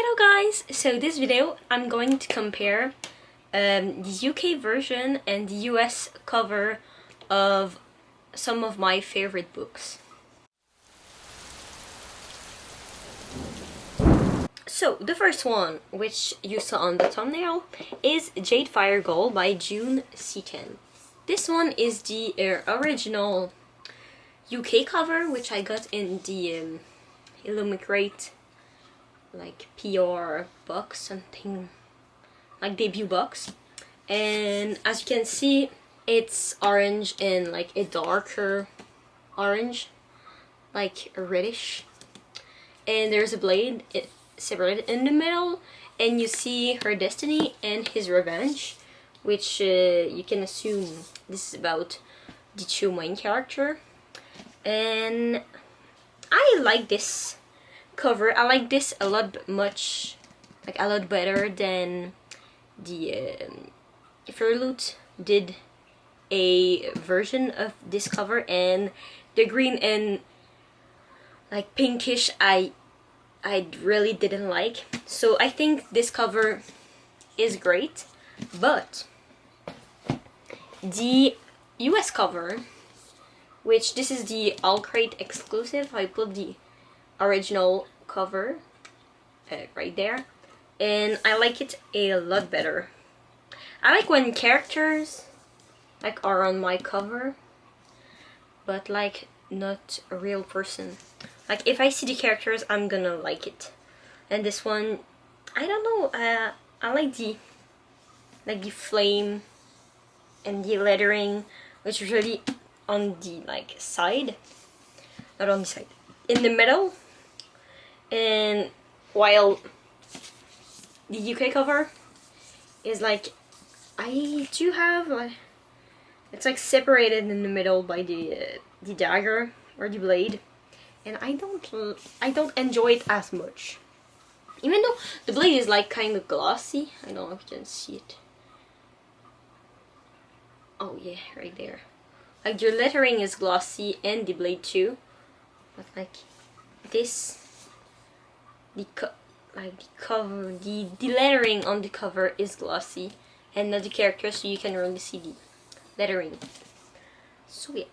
Hello guys! So this video I'm going to compare the UK version and the US cover of some of my favorite books. So the first one, which you saw on the thumbnail, is Jade Fire Gold by June Seaton. This one is the original UK cover, which I got in the Illuminate like PR box, something like debut box, and as you can see it's orange and like a darker orange, like a reddish, and there's a blade separated in the middle, and you see her destiny and his revenge, which you can assume this is about the two main character. And I like this cover. I like this a lot a lot better than the Furlute did a version of this cover, and the green and like pinkish I really didn't like. So I think this cover is great, but the US cover, which this is the All Crate exclusive, I put the original cover right there, and I like it a lot better. I like when characters like are on my cover, but like not a real person. Like if I see the characters, I'm gonna like it. And this one, I don't know. I like the flame and the lettering, which is really on the like side, not on the side, in the middle. And while the UK cover is like, I do have like, it's like separated in the middle by the dagger or the blade, and I don't enjoy it as much. Even though the blade is like kind of glossy, I don't know if you can see it. Oh yeah, right there. Like your lettering is glossy and the blade too, but like this, the cover, the lettering on the cover is glossy and not the character, so you can really see the lettering. So yeah,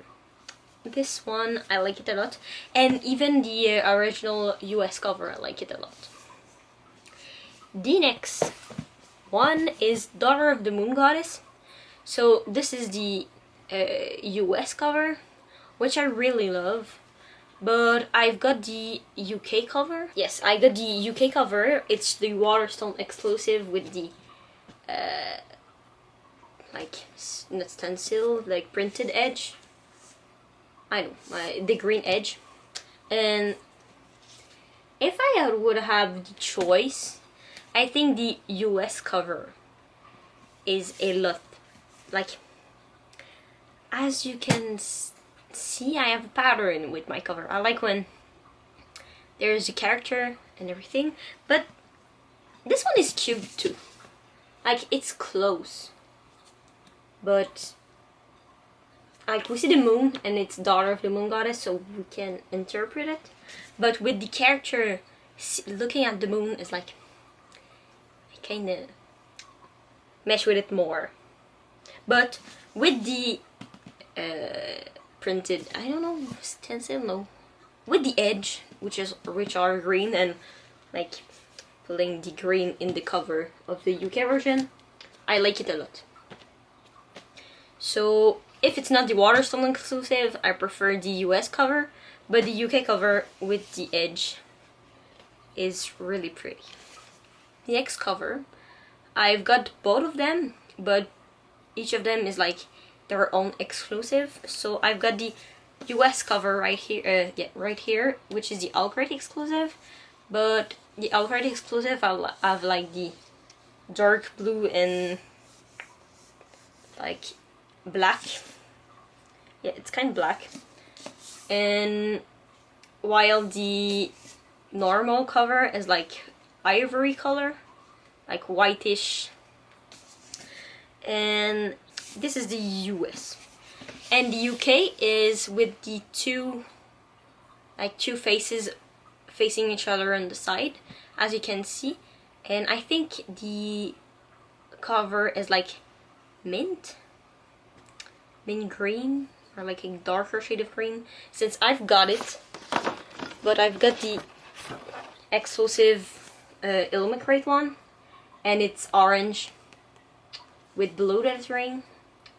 this one I like it a lot, and even the original US cover I like it a lot. The next one is Daughter of the Moon Goddess. So this is the US cover, which I really love, but I've got the UK cover. Yes, I got the UK cover. It's the Waterstone exclusive with the like not stencil, like printed edge. I know, the green edge. And if I would have the choice, I think the US cover is a lot, like, as you can see, I have a pattern with my cover. I like when there's a character and everything, but this one is cute too. Like, it's close, but like we see the moon and it's Daughter of the Moon Goddess, so we can interpret it. But with the character looking at the moon is like, I kind of mesh with it more. But with the printed, I don't know, stencil, no, with the edge, which are green, and like putting the green in the cover of the UK version, I like it a lot. So if it's not the Waterstone exclusive, I prefer the US cover, but the UK cover with the edge is really pretty. The next cover, I've got both of them, but each of them is like their own exclusive. So I've got the US cover right here, right here, which is the All Crate exclusive. But the All Crate exclusive, I'll have like the dark blue and like black. Yeah, it's kind of black. And while the normal cover is like ivory color, like whitish. And this is the US, and the UK is with the two faces facing each other on the side. as you can see. And I think the cover is like mint green, or like a darker shade of green, since I've got it. But I've got the exclusive Illuminate one, and it's orange with blue lettering,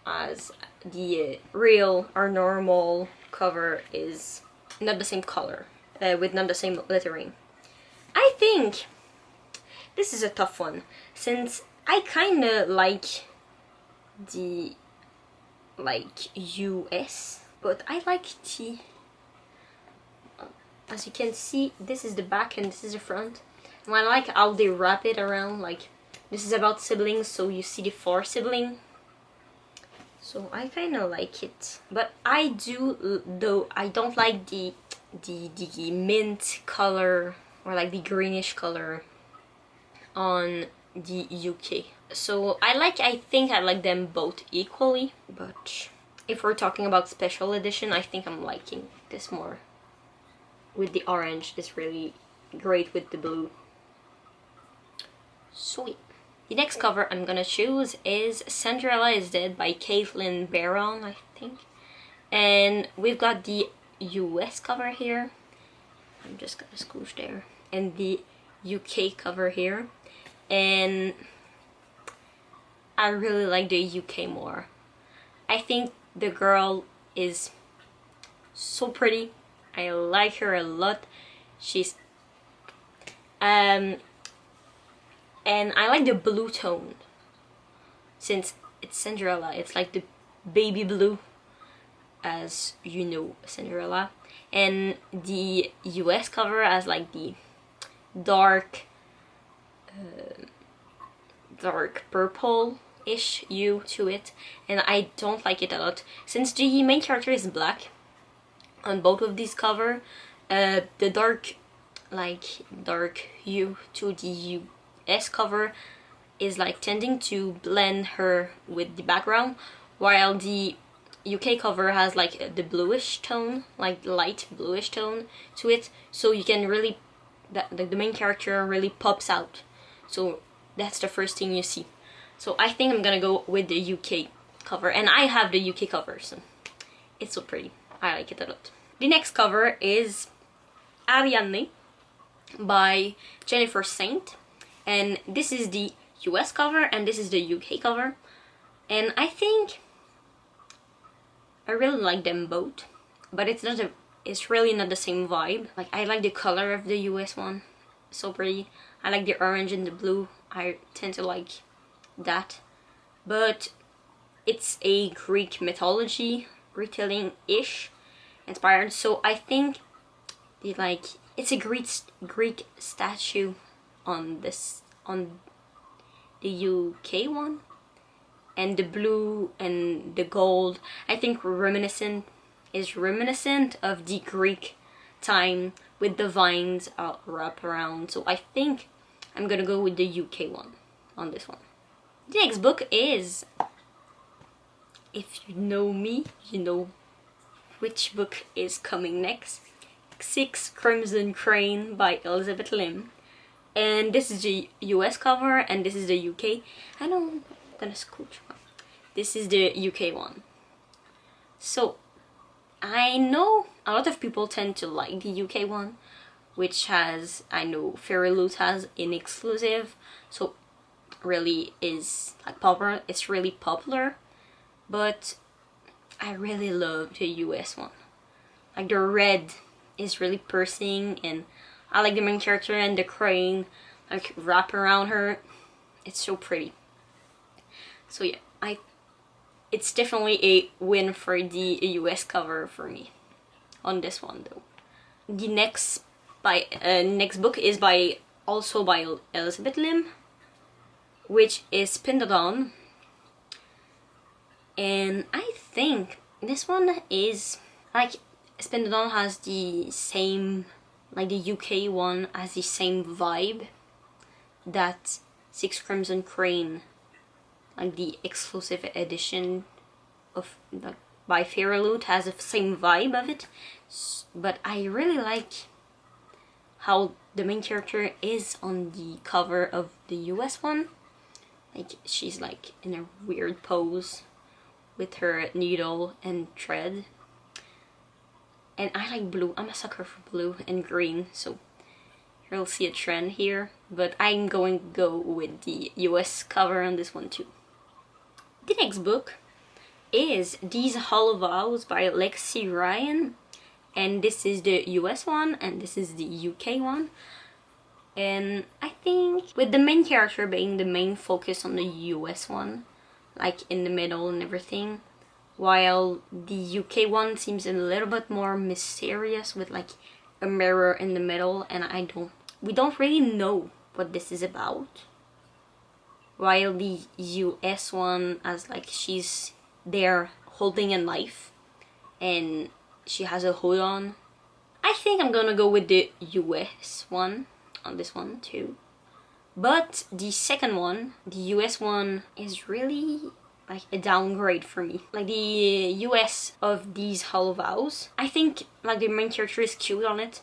as the real or normal cover is not the same color, with not the same lettering. I think this is a tough one, since I kinda like the US, but I like the, as you can see, this is the back and this is the front. And I like how they wrap it around, like this is about siblings, so you see the 4 sibling. So I kind of like it, but I do, though I don't like the mint color, or like the greenish color on the UK. So I think I like them both equally, but if we're talking about special edition, I think I'm liking this more, with the orange. It's really great with the blue. Sweet. The next cover I'm gonna choose is Cinderella is Dead by Caitlin Barron, I think. And we've got the US cover here. I'm just gonna scooch there. And the UK cover here. And I really like the UK more. I think the girl is so pretty. I like her a lot. She's and I like the blue tone, since it's Cinderella. It's like the baby blue, as you know, Cinderella. And the US cover has like the dark purple-ish hue to it, and I don't like it a lot, since the main character is black on both of these cover. The dark hue to the US cover is like tending to blend her with the background, while the UK cover has like the bluish tone, like light bluish tone to it, so you can really, the main character really pops out. So that's the first thing you see. So I think I'm gonna go with the UK cover, and I have the UK cover, so it's so pretty. I like it a lot. The next cover is Ariane by Jennifer Saint, and this is the US cover and this is the UK cover, and I think I really like them both, but it's really not the same vibe. Like, I like the color of the US one, so pretty. I like the orange and the blue. I tend to like that, but it's a Greek mythology retelling-ish inspired, so I think it's a Greek statue on the UK one, and the blue and the gold I think is reminiscent of the Greek time with the vines wrapped around. So I think I'm gonna go with the UK one on this one. The next book is, if you know me, you know which book is coming next. 6 Crimson Crane by Elizabeth Lim. And this is the US cover and this is the UK. I know I'm gonna scooch. This is the UK one. So I know a lot of people tend to like the UK one, which has, I know Fairy Loot has an exclusive, so really is like popular. It's really popular, but I really love the US one. Like, the red is really piercing, and I like the main character and the crane like wrap around her. It's so pretty. So yeah, it's definitely a win for the US cover for me on this one though. The next book is also by Elizabeth Lim, which is Pindadon, and I think this one is like, Spindadon has the same, like the UK one has the same vibe that 6 Crimson Crane, like the exclusive edition of by Fairy Loot, has the same vibe of it. But I really like how the main character is on the cover of the US one. Like, she's like in a weird pose with her needle and thread. And I like blue. I'm a sucker for blue and green, so you'll see a trend here. But I'm going to go with the US cover on this one too. The next book is These Hollow Vows by Lexi Ryan. And this is the US one and this is the UK one. And I think with the main character being the main focus on the US one, like in the middle and everything, while the UK one seems a little bit more mysterious with like a mirror in the middle, and we don't really know what this is about. While the US one, as like she's there holding a knife and she has a hood on. I think I'm gonna go with the US one on this one too. But the second one, the US one, is really like a downgrade for me. Like the US of These Hollow Vows, I think like the main character is cute on it.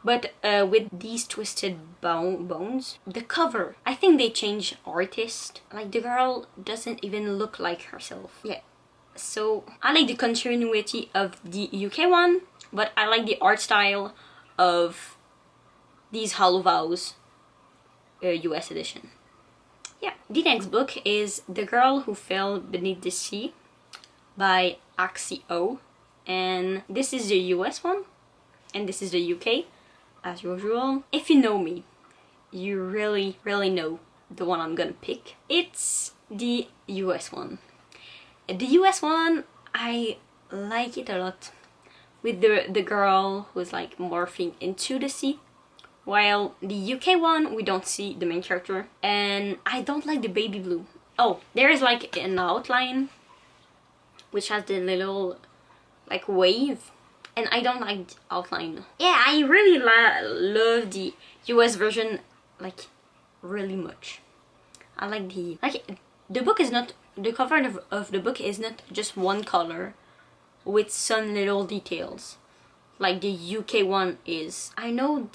But with these twisted bones, the cover, I think they changed artist. Like the girl doesn't even look like herself. Yeah. So I like the continuity of the UK one, but I like the art style of These Hollow Vows US edition. Yeah. The next book is The Girl Who Fell Beneath the Sea by Axie. And this is the US one and this is the UK as usual. If you know me, you really know the one I'm gonna pick. It's the US one. The US one, I like it a lot, with the girl who's like morphing into the sea, while the UK one we don't see the main character, and I don't like the baby blue. Oh, there is like an outline which has the little like wave, and I don't like the outline. Yeah, I really love the US version like really much. I like the book is not, the cover of the book is not just one color with some little details like the UK one is. I know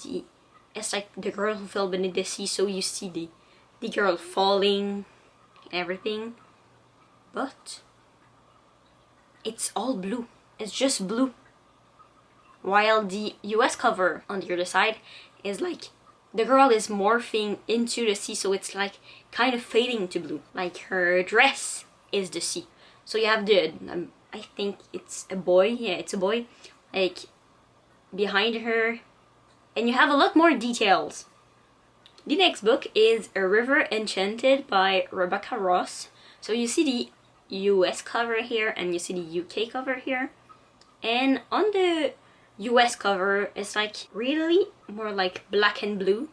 it's like The Girl Who Fell Beneath the Sea, so you see the girl falling and everything, but it's all blue. It's just blue. While the US cover on the other side is like the girl is morphing into the sea, so it's like kind of fading to blue. Like her dress is the sea. So you have the, I think it's a boy, yeah, it's a boy, like behind her, and you have a lot more details. The next book is A River Enchanted by Rebecca Ross. So you see the US cover here and you see the UK cover here. And on the US cover, it's like really more like black and blue.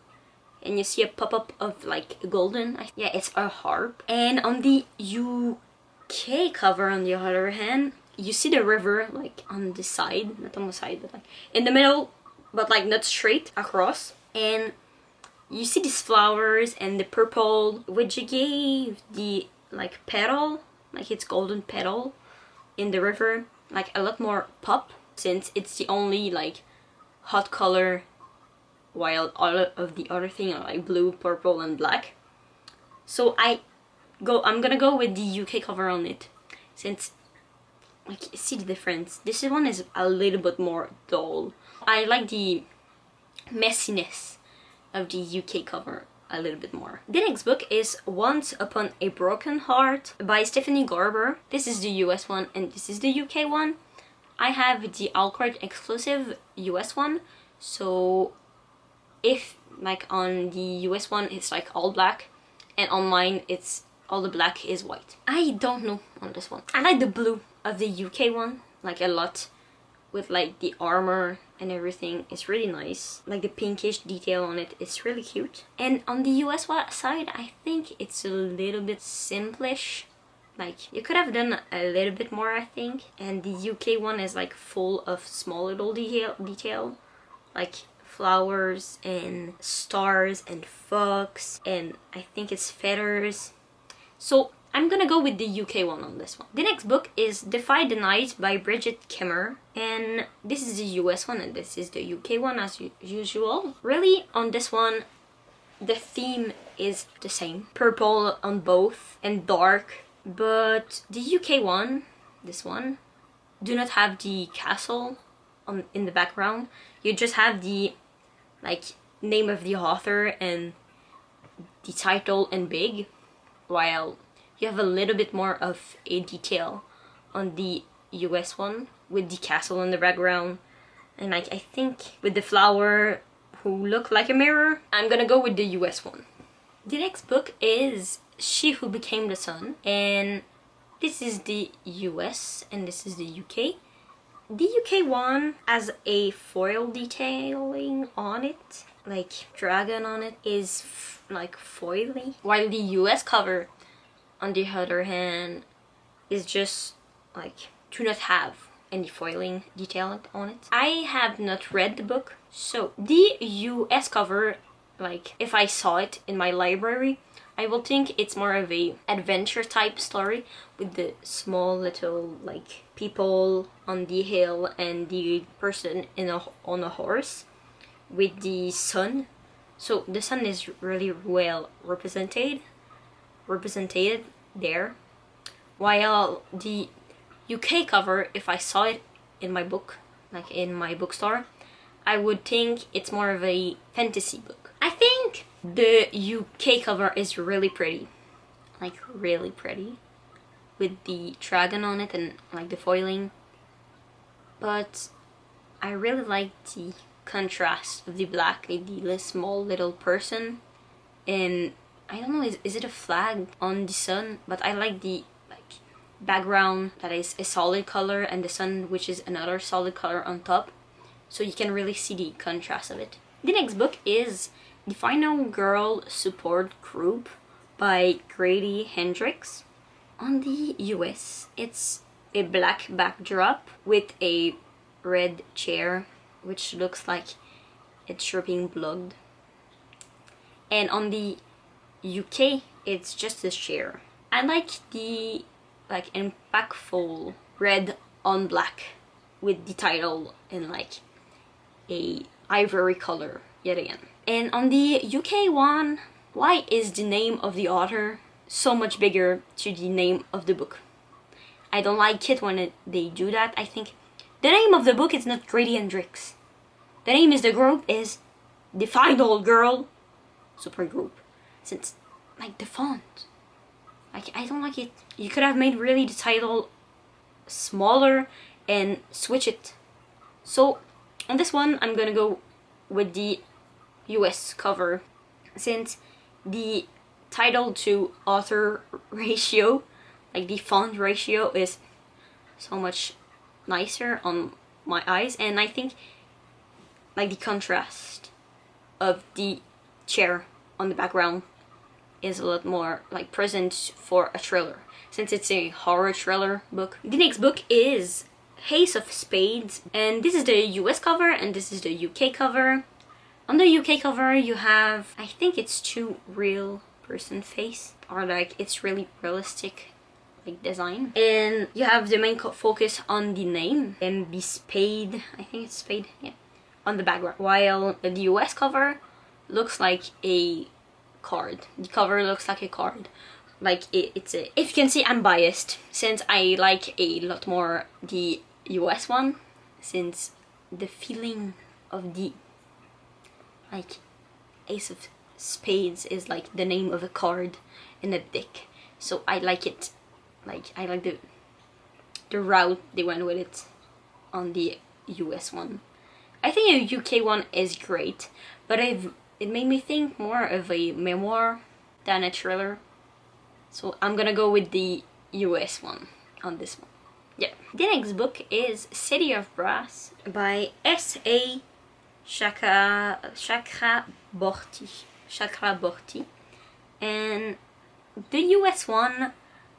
And you see a pop-up of like golden. Yeah, it's a harp. And on the UK cover, on the other hand, you see the river like on the side, not on the side, but like in the middle, but like not straight across. And you see these flowers and the purple, which gave the like petal, like it's golden petal in the river, like a lot more pop, since it's the only like hot color, while all of the other thing are like blue, purple and black. So I'm gonna go with the UK cover on it, since like see the difference. This one is a little bit more dull. I like the messiness of the UK cover a little bit more. The next book is Once Upon a Broken Heart by Stephanie Garber. This is the US one and this is the UK one. I have the Alcard exclusive US one, so if like on the US one it's like all black, and on mine it's all the black is white. I don't know on this one. I like the blue of the UK one like a lot, with like the armor and everything. It's really nice. Like the pinkish detail on it, it's really cute. And on the US side, I think it's a little bit simplish. Like you could have done a little bit more, I think. And the UK one is like full of small little detail, like flowers and stars and fox, and I think it's feathers. So I'm gonna go with the UK one on this one. The next book is Defy the Night by Bridget Kimmer, and this is the US one and this is the UK one as usual. Really, on this one, the theme is the same. Purple on both and dark, but the UK one, this one, do not have the castle in the background. You just have the name of the author and the title in big, while you have a little bit more of a detail on the US one with the castle in the background and I think with the flower who look like a mirror. I'm gonna go with the US one. The next book is She Who Became the Sun, and this is the US and this is the UK. The UK one has a foil detailing on it, like dragon on it is like foily, while the US cover on the other hand is just like do not have any foiling detail on it. I have not read the book, so the US cover, like if I saw it in my library, I will think it's more of a adventure type story with the small little like people on the hill and the person on a horse with the sun. So the sun is really well represented there, while the UK cover, if I saw it in my book, like in my bookstore, I would think it's more of a fantasy book. I think the UK cover is really pretty, like really pretty, with the dragon on it and like the foiling, but I really like the contrast of the black, the small little person, and I don't know, is it a flag on the sun? But I like the background that is a solid color and the sun which is another solid color on top, so you can really see the contrast of it. The next book is The Final Girl Support Group by Grady Hendrix. On the US, it's a black backdrop with a red chair which looks like it's dripping blood, and on the UK it's just a chair. I like the impactful red on black with the title in like a ivory color yet again. And on the UK one, why is the name of the author so much bigger to the name of the book? I don't like it when they do that. I think the name of the book is not Grady Hendrix. The name is the group is The Final Girl Super Group. Since like the font, I don't like it. You could have made really the title smaller and switch it. So on this one, I'm gonna go with the US cover, since the title to author ratio, like the font ratio, is so much nicer on my eyes, and I think like the contrast of the chair on the background is a lot more like present for a thriller, since it's a horror thriller book. The next book is Ace of Spades, and this is the US cover and this is the UK cover. On the UK cover you have, I think it's two real person face, or like it's really realistic like design, and you have the main focus on the name and the spade, I think it's spade, yeah, on the background, while the US cover looks like a card. The cover looks like a card, like it's a, if you can see, I'm biased since I like a lot more the US one, since the feeling of the like Ace of Spades is like the name of a card in a deck, so I like it. Like I like the route they went with it on the US one. I think the UK one is great, but it made me think more of a memoir than a thriller, so I'm gonna go with the US one on this one. Yeah. The next book is City of Brass by S.A. Chakraborty, and the US one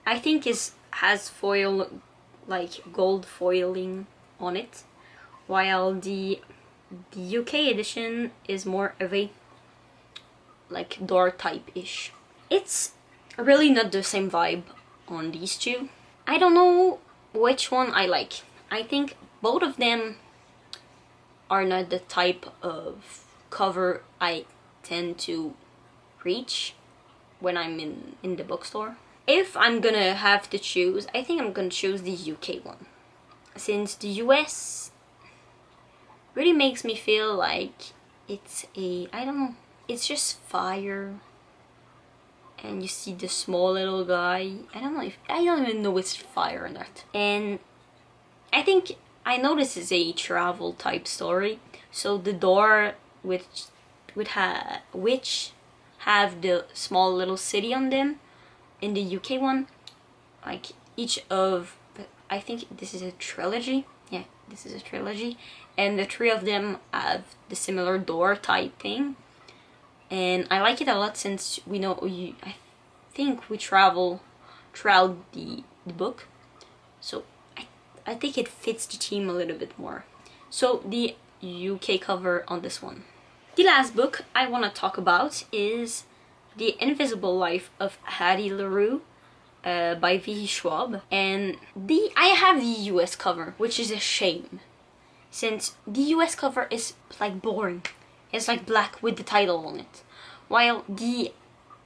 I think has foil, like gold foiling on it, while the UK edition is more of a like door type ish. It's really not the same vibe on these two. I don't know which one I like. I think both of them are not the type of cover I tend to reach when I'm in the bookstore. If I'm gonna have to choose, I think I'm gonna choose the UK one. Since the US really makes me feel like it's I don't know, it's just fire. And you see the small little guy. I don't even know if it's fire or not. And I know this is a travel type story. So the door which have the small little city on them in the UK one, like each of, I think this is a trilogy. Yeah, this is a trilogy. And the three of them have the similar door type thing. And I like it a lot since I think we travel throughout the book. So I think it fits the theme a little bit more. So the UK cover on this one. The last book I want to talk about is The Invisible Life of Hattie LaRue by V. Schawb. And I have the US cover, which is a shame. Since the US cover is like boring. It's like black with the title on it. While the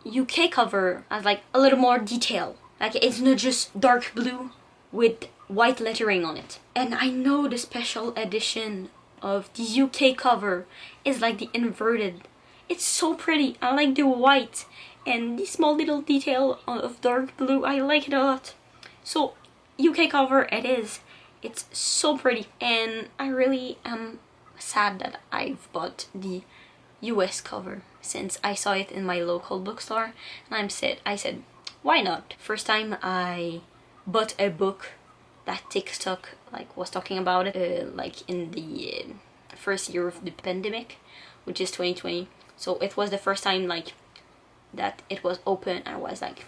UK cover has like a little more detail. Like it's not just dark blue with white lettering on it. And I know the special edition of the UK cover is like the inverted. It's so pretty. I like the white and the small little detail of dark blue. I like it a lot. So UK cover it is. It's so pretty, and I really am sad that I've bought the US cover since I saw it in my local bookstore, and I said, why not? First time I bought a book that TikTok was talking about it, like in the first year of the pandemic, which is 2020. So it was the first time that it was open. I was like,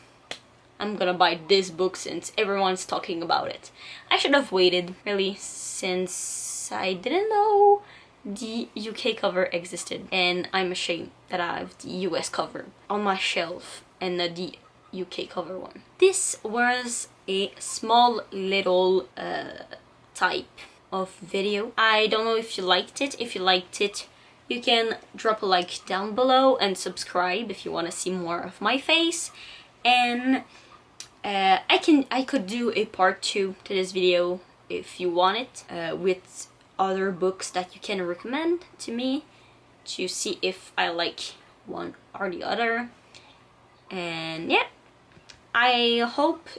I'm gonna buy this book since everyone's talking about it. I should have waited, really, since I didn't know the UK cover existed. And I'm ashamed that I have the US cover on my shelf and not the UK cover one. This was a small little type of video. I don't know if you liked it. If you liked it, you can drop a like down below and subscribe if you want to see more of my face. And I could do a part 2 to this video if you want it, with other books that you can recommend to me to see if I like one or the other. And yeah, I hope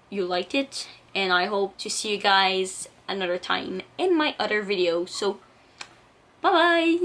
you liked it, and I hope to see you guys another time in my other video. So bye bye.